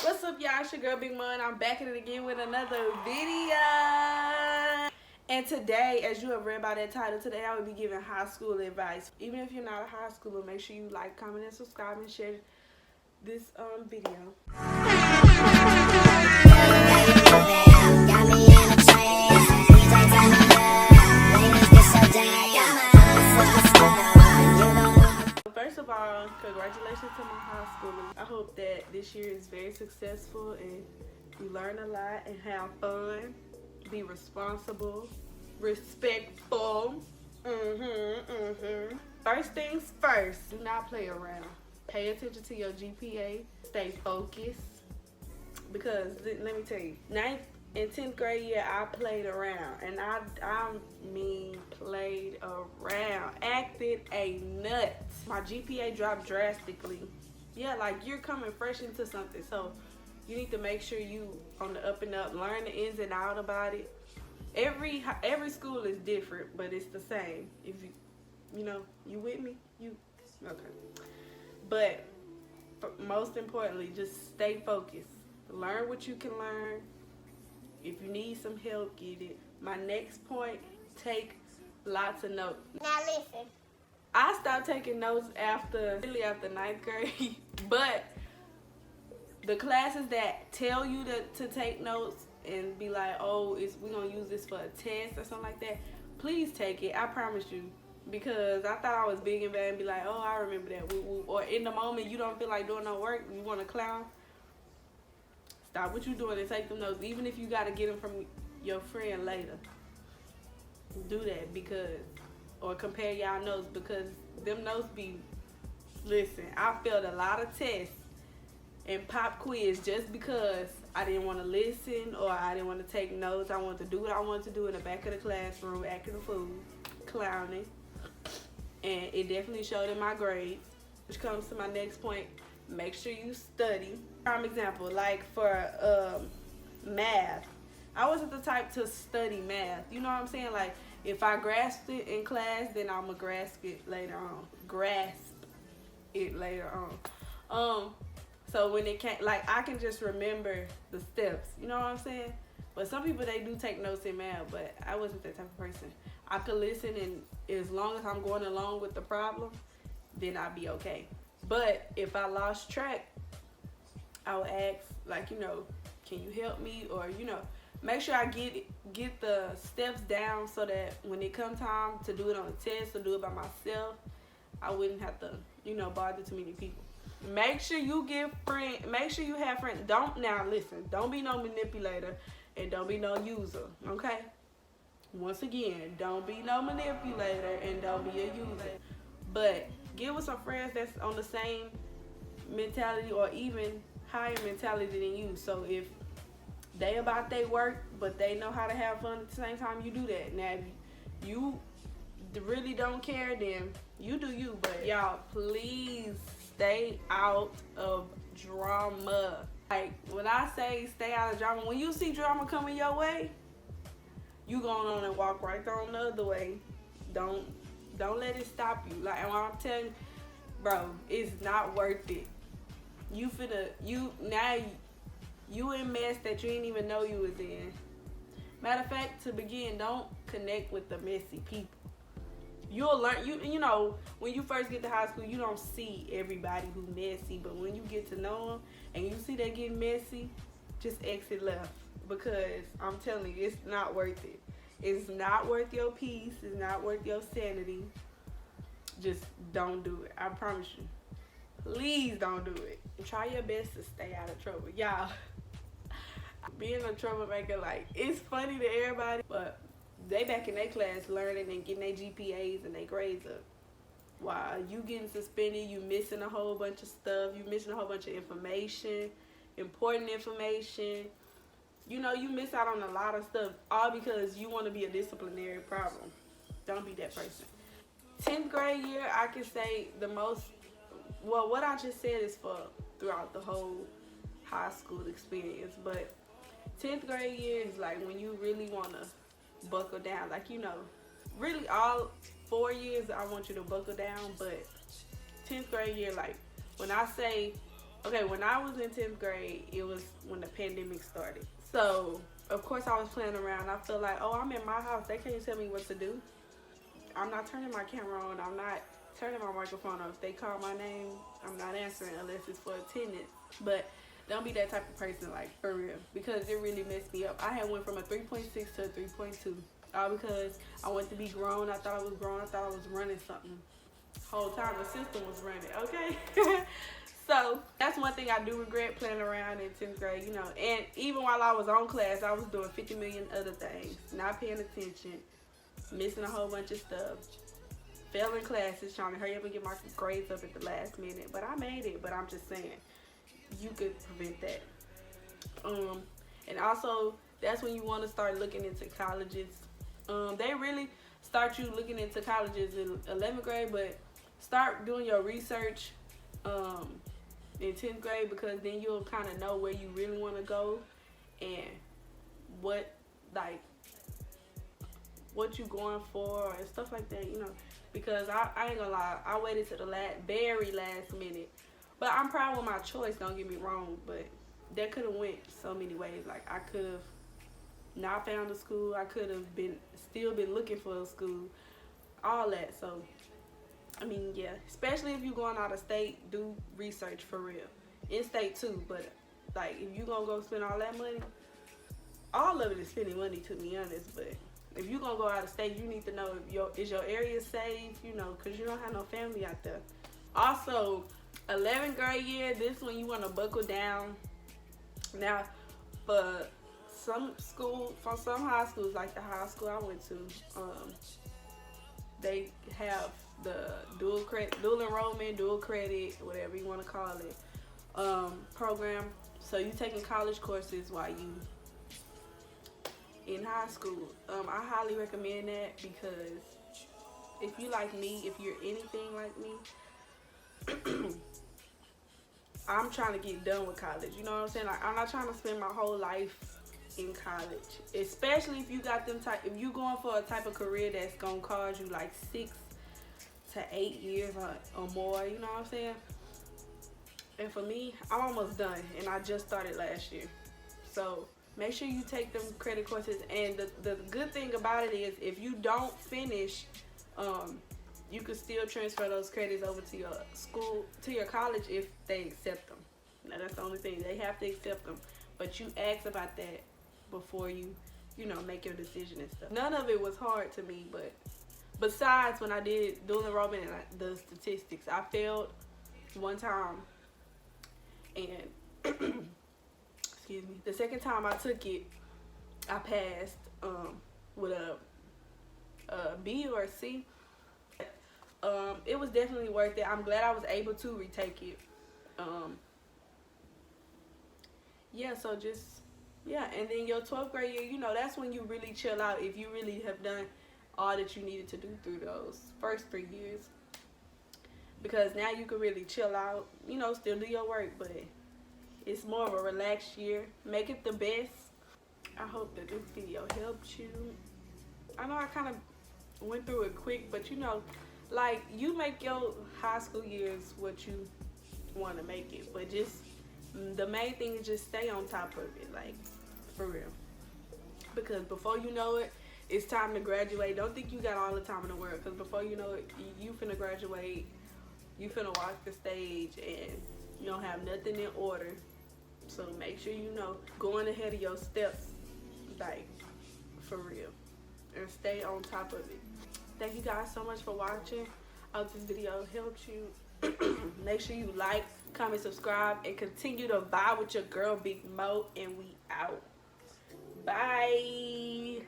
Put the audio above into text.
What's up, y'all? It's your girl Big Mun. I'm back at it again with another video. And today, as you have read by that title, today I will be giving high school advice. Even if you're not a high schooler, make sure you like, comment, and subscribe and share this video. First of all, congratulations to my high schoolers. I hope that this year is very successful and you learn a lot and have fun. Be responsible, respectful. First things first, do not play around. Pay attention to your GPA. Stay focused. Because let me tell you, 9th and 10th grade year, I played around. And I mean played around. Acted a nut. My GPA dropped drastically. Yeah, like you're coming fresh into something. So you need to make sure you on the up and up. Learn the ins and out about it. Every school is different, but it's the same. If you with me? Okay. But most importantly, just stay focused. Learn what you can learn. If you need some help, get it. My next point, take lots of notes. Now listen. I stopped taking notes after 9th grade, but the classes that tell you to take notes and be like, oh, we're going to use this for a test or something like that, please take it. I promise you. Because I thought I was big and bad and be like, oh, I remember that. Or in the moment, you don't feel like doing no work, you want to clown. Stop what you're doing and take them notes. Even if you got to get them from your friend later. Do that or compare y'all notes because them notes be, listen, I failed a lot of tests and pop quiz just because I didn't want to listen or I didn't want to take notes. I wanted to do what I wanted to do in the back of the classroom, acting a fool, clowning. And it definitely showed in my grades, which comes to my next point. Make sure you study. Prime example, like for math. I wasn't the type to study math. You know what I'm saying? Like, if I grasped it in class, then I'm going to grasp it later on. So when it can't, like, I can just remember the steps. You know what I'm saying? But some people, they do take notes in math, but I wasn't that type of person. I could listen, and as long as I'm going along with the problem, then I'll be okay. But if I lost track, I would ask, like, can you help me? Or, make sure I get the steps down so that when it comes time to do it on a test or do it by myself, I wouldn't have to, bother too many people. Make sure you make sure you have friends. Don't be no manipulator and don't be no user, okay? Once again, don't be no manipulator and don't be a user. But get with some friends that's on the same mentality or even higher mentality than you. So if they about their work, but they know how to have fun at the same time, you do that. Now, if you really don't care, then you do you. But y'all, please stay out of drama. Like, when I say stay out of drama, when you see drama coming your way, you going on and walk right on the other way. Don't let it stop you. Like, I'm telling you, bro, it's not worth it. You in mess that you didn't even know you was in. Matter of fact, to begin, don't connect with the messy people. You'll learn, when you first get to high school, you don't see everybody who's messy, but when you get to know them and you see they get messy, just exit left. Because I'm telling you, it's not worth it. It's not worth your peace. It's not worth your sanity. Just don't do it. I promise you. Please don't do it. And try your best to stay out of trouble. Y'all, being a troublemaker, like, it's funny to everybody, but they back in their class learning and getting their GPAs and their grades up. While you getting suspended, you missing a whole bunch of stuff. You missing a whole bunch of information, important information. You miss out on a lot of stuff, all because you want to be a disciplinary problem. Don't be that person. 10th grade year, I can say what I just said is for throughout the whole high school experience. But 10th grade year is like when you really want to buckle down. Like, really all 4 years I want you to buckle down. But 10th grade year, like, when I say Okay, when I was in 10th grade, it was when the pandemic started. So, of course, I was playing around. I feel like, oh, I'm in my house. They can't tell me what to do. I'm not turning my camera on. I'm not turning my microphone on. If they call my name, I'm not answering unless it's for attendance. But don't be that type of person, like, for real. Because it really messed me up. I had went from a 3.6 to a 3.2. All because I wanted to be grown. I thought I was grown. I thought I was running something. Whole time the system was running, okay? So that's one thing I do regret, playing around in 10th grade, you know. And even while I was on class, I was doing 50 million other things, not paying attention, missing a whole bunch of stuff, failing classes, trying to hurry up and get my grades up at the last minute. But I made it. But I'm just saying, you could prevent that. And also, that's when you want to start looking into colleges. They really start you looking into colleges in 11th grade, but start doing your research in 10th grade, because then you'll kind of know where you really want to go and what you going for and stuff like that, you know. Because I ain't gonna lie, I waited to the very last minute. But I'm proud with my choice, don't get me wrong, but that could have went so many ways. Like, I could have not found a school, I could have still been looking for a school, all that. So I mean, yeah, especially if you're going out of state, do research for real. In state too, but like, if you gonna go spend all that money, all of it is spending money, to be honest. But if you gonna go out of state, you need to know if is your area safe, you know, because you don't have no family out there. Also, 11th grade year, this one you want to buckle down. Now, for some high schools, like the high school I went to, they have the dual enrollment, dual credit, whatever you want to call it, program. So you taking college courses while you in high school. I highly recommend that, because if you like me, if you're anything like me, I'm trying to get done with college. You know what I'm saying? Like, I'm not trying to spend my whole life in college, especially if you got if you going for a type of career that's gonna cause you like 6 to 8 years or more, you know what I'm saying? And for me, I'm almost done, and I just started last year. So make sure you take them credit courses. And the good thing about it is, if you don't finish, you can still transfer those credits over to your school, to your college, if they accept them. Now, that's the only thing. They have to accept them. But you ask about that before you know, make your decision and stuff. None of it was hard to me, but besides when I did dual enrollment and the statistics, I failed one time, and excuse me, the second time I took it, I passed with a B or a C. It was definitely worth it. I'm glad I was able to retake it. Yeah, so just, yeah. And then your 12th grade year, you know, that's when you really chill out, if you really have done all that you needed to do through those first 3 years. Because now you can really chill out, you know, still do your work, but it's more of a relaxed year. Make it the best. I hope that this video helped you. I know I kind of went through it quick, but you know, like, you make your high school years what you want to make it. But just, the main thing is just stay on top of it, like, for real. Because before you know it, it's time to graduate. Don't think you got all the time in the world, because before you know it, you finna graduate, you finna walk the stage, and you don't have nothing in order. So make sure you know, going ahead of your steps, like, for real, and stay on top of it. Thank you guys so much for watching. I hope this video helped you. Make sure you like, comment, subscribe, and continue to vibe with your girl Big Mo, and we out. Bye.